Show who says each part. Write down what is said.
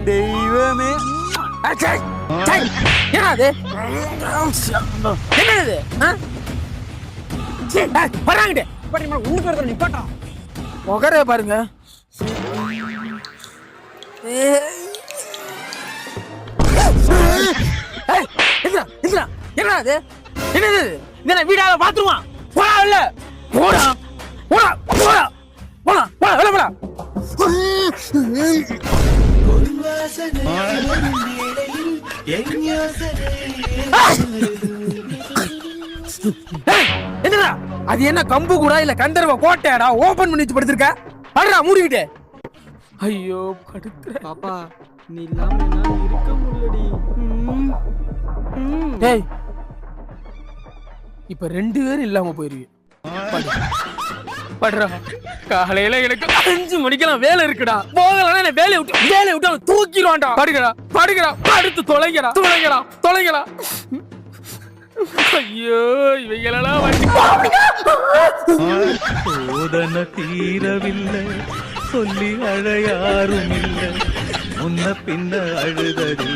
Speaker 1: தெய்வமே.
Speaker 2: என்னது என்னது வராங்கிட்டே உள்ளுக்கு வரத நிப்பாட்டா முகரே பாருங்க. என்னது என்னது என்ன வீடால பாத்துருவான் போடா இல்ல போடா போடா போடா போடா போடா வெளில போடா. என்னடா அது என்ன கம்பு கூட இல்ல கந்தர்வ கோட்டையாடா ஓபன் பண்ணி வச்சு படுத்திருக்க அடடா மூடிக்கிட்டே. ஐயோ படுத்துற
Speaker 1: பாப்பா நீ இல்லாம என்னால இருக்க முடியலடி.
Speaker 2: டேய் இப்ப 2 பேரும் இல்லாம போயிருவீங்க. படுறா காலையில எனக்கு 5 மணிக்கெல்லாம் வேலை இருக்குடா. போகலன்னா வேலையை விட்டு அவன் தூக்கிடுவான்டா. படுகிறா படுகிறா படுத்து தொலைகிறா தொலைகிறா தொலைகிறா. ஐயோ இவைகளெல்லாம்
Speaker 3: சோதனை தீரவில்லை சொல்லி அழையாரும் இல்லை முன்ன பின்ன அழுதடி.